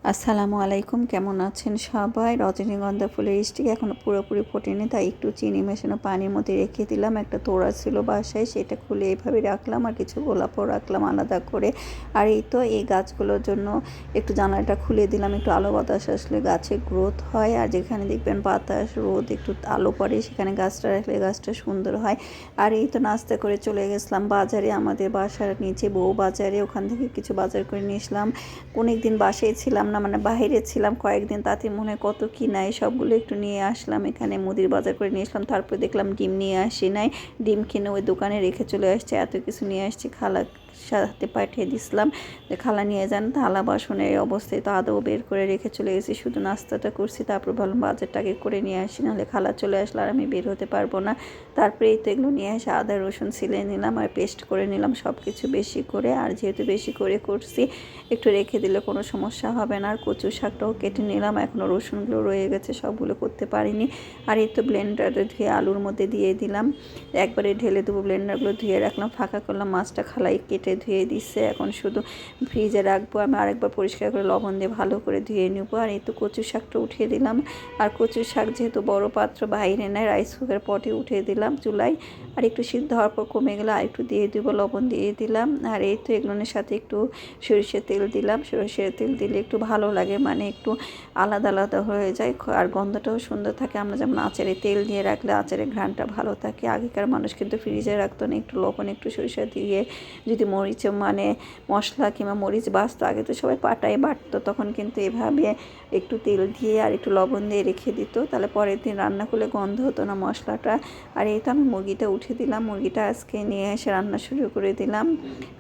আসসালামু আলাইকুম, কেমন আছেন সবাই? রজনীগন্ধা ফুলের স্টিক এখনও পুরোপুরি ফোটেনি, তাই একটু চিনি মেশানো পানির মধ্যে রেখে দিলাম। একটা তোড়া ছিল বাসায়, সেটা খুলে এইভাবে রাখলাম, আর কিছু গোলাপও রাখলাম আলাদা করে। আর এই তো এই গাছগুলোর জন্য একটু জানালাটা খুলে দিলাম, একটু আলো বাতাস আসলে গাছে গ্রোথ হয়। আর যেখানে দেখবেন বাতাস রোদ একটু আলো পড়ে, সেখানে গাছটা রাখলে গাছটা সুন্দর হয়। আর এই তো নাস্তা করে চলে গেছিলাম বাজারে, আমাদের বাসার নিচে বউ বাজারে, ওখান থেকে কিছু বাজার করে নিয়ে আসলাম। অনেক দিন বাসায় ছিলাম না, মানে বাইরে ছিলাম কয়েকদিন, তাতে মনে হয় কত কি নাই, সবগুলো একটু নিয়ে আসলাম। এখানে মুদির বাজার করে নিয়ে আসলাম। তারপর দেখলাম ডিম নিয়ে আসি নাই, ডিম কিনে ওই দোকানে রেখে চলে আসছে। এত কিছু নিয়ে আসছি, খালা সাথে পাঠিয়ে দিছিলাম যে খালা নিয়ে যান। থালা বাসনের অবস্থায় তো আদৌ বের করে রেখে চলে গেছি, শুধু নাস্তাটা করছি। তারপর ভাবলাম বাজারটাকে করে নিয়ে আসি, নাহলে খালা চলে আসলে আর আমি বের হতে পারবো না। তারপরে এই তো এগুলো নিয়ে এসে আদা রসুন ছিলে নিলাম আর পেস্ট করে নিলাম, সব কিছু বেশি করে। আর যেহেতু বেশি করে করছি, একটু রেখে দিলে কোনো সমস্যা হবে না। আর কচু শাকটাও কেটে নিলাম, এখনও রসুনগুলো রয়ে গেছে, সবগুলো করতে পারিনি। আর এই তো ব্লেন্ডারে ধুয়ে আলুর মধ্যে দিয়ে দিলাম, একবারে ঢেলে দেবো। ব্লেন্ডারগুলো ধুয়ে রাখলাম, ফাঁকা করলাম, মাছটা খালাই কেটে ধুয়ে দিচ্ছে। এখন শুধু ফ্রিজে রাখবো, আমি আরেকবার পরিষ্কার করে লবণ দিয়ে ভালো করে ধুয়ে নেবো। আর এই তো কচু শাকটা উঠিয়ে দিলাম। আর কচু শাক যেহেতু বড় পাত্র বাইরে নেয়, রাইস কুকার পটে উঠিয়ে দিলাম চুলায়। আর একটু সিদ্ধ হওয়ার পর কমে গেলে আর একটু দিয়ে দেবো, লবণ দিয়ে দিলাম। আর এই তো এগুলোর সাথে একটু সরিষার তেল দিলাম। সরিষার তেল দিলে একটু ভালো লাগে, মানে একটু আলাদা আলাদা হয়ে যায়, আর গন্ধটাও সুন্দর থাকে। আমরা যেমন আচারে তেল দিয়ে রাখলে আচারের ঘ্রাণটা ভালো থাকে। আগেকার মানুষ কিন্তু ফ্রিজে রাখতো না, একটু লবণ একটু সরিষা দিয়ে যদি মরিচ মানে মশলা কিংবা মরিচ বাছতো, আগে তো সবাই পাটায় বাটতো, তখন কিন্তু এভাবে একটু তেল দিয়ে আর একটু লবণ দিয়ে রেখে দিত, তাহলে পরের দিন রান্না করলে গন্ধ হতো না মশলাটা। আর এই তো আমি মুরগিটা উঠে দিলাম, মুরগিটা আজকে নিয়ে এসে রান্না শুরু করে দিলাম।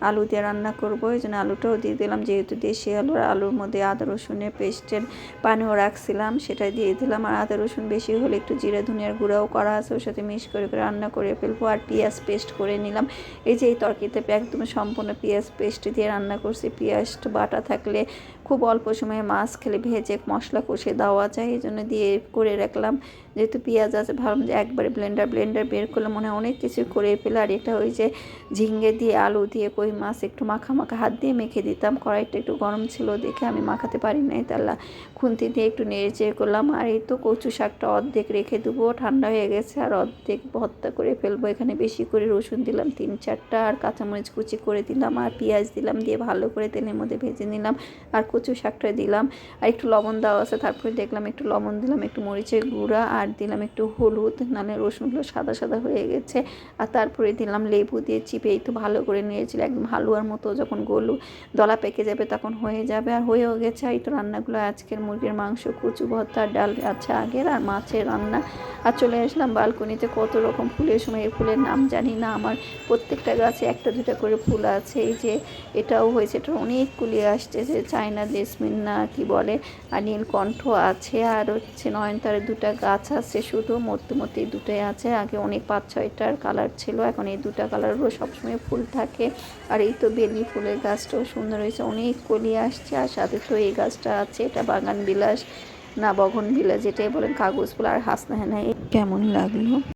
আলু দিয়ে রান্না করবো, এই জন্য আলুটাও দিয়ে দিলাম। যেহেতু দেশি আলু, আলুর মধ্যে আদা রসুনের পেস্টের পানিও রাখছিলাম, সেটা দিয়ে দিলাম। আর আদা রসুন বেশি হলে একটু জিরা ধনিয়ার গুঁড়াও করা আছে, ওর সাথে মিক্স করে রান্না করে ফেলবো। আর পেঁয়াজ পেস্ট করে নিলাম। এই যে এই তরকারিতে একদম সম্পূর্ণ পেঁয়াজ পেস্ট দিয়ে রান্না করছি। পেঁয়াজ বাটা থাকলে খুব অল্প সময়ে মাছ খেলে ভেজে মশলা কষে দেওয়া যায়, এই জন্য দিয়ে করে রাখলাম। যেহেতু পেঁয়াজ আছে, ভাবলাম যে একবারে ব্লেন্ডার বের করলে মনে হয় অনেক কিছু করে ফেলে। আর এটা ওই যে ঝিঙ্গে দিয়ে আলু দিয়ে কই মাছ একটু মাখা হাত দিয়ে মেখে দিতাম, কড়াইটা একটু গরম ছিল দেখে আমি মাখাতে পারি নাই, তাহলে খুন্তি দিয়ে একটু নেড়ে চেড়ে করলাম। আর এই তো কচু শাকটা অর্ধেক রেখে দেবো, ঠান্ডা হয়ে গেছে, আর অর্ধেক ভর্তা করে ফেলবো। এখানে বেশি করে রসুন দিলাম 3-4টা, আর কাঁচামরিচ কুচি করে দিলাম, আর পেঁয়াজ দিলাম, দিয়ে ভালো করে তেলের মধ্যে ভেজে নিলাম। আর কচু শাকটা দিলাম, আর একটু লবণ দেওয়া আছে, তারপরে দেখলাম একটু লবণ দিলাম, একটু মরিচের গুঁড়া, আর দিলাম একটু হলুদ, নাহলে রসুনগুলো সাদা সাদা হয়ে গেছে। আর তারপরে দিলাম লেবু দিয়ে চিপে একটু ভালো করে নিয়েছিল, একদম হালুয়ার মতো যখন দলা পেকে যাবে তখন হয়ে যাবে। আর হয়েও গেছে। এই তো রান্নাগুলো আজকের মুরগির মাংস, কচু ভর্তা, ডাল আছে আগের, আর মাছের রান্না। আর চলে আসলাম বালকনিতে, কত রকম ফুলের সময়, এই ফুলের নাম জানি না। আমার প্রত্যেকটা গাছে একটা দুটা করে ফুল আছে। এই যে এটাও হয়েছে, এটা অনেক কুলিয়ে আসছে, যে চায়না জেসমিন না কি বলে, আর নীলকণ্ঠ আছে, আর হচ্ছে নয়নতারের 2টা গাছ আছে, শুধু মধ্যে এই 2টাই আছে। আগে অনেক 5-6টার কালার ছিল, এখন এই 2টা কালারও সবসময় ফুল থাকে। আর এই তো বেলি ফুলের গাছটাও সুন্দর হয়েছে, অনেক কলি আসছে। আর সাথে তো এই গাছটা আছে, এটা বাগান বিলাস না বগন বিলাস যেটাই বলেন, কাগজ ফুল। আর হাসনা হেনা কেমন লাগলো?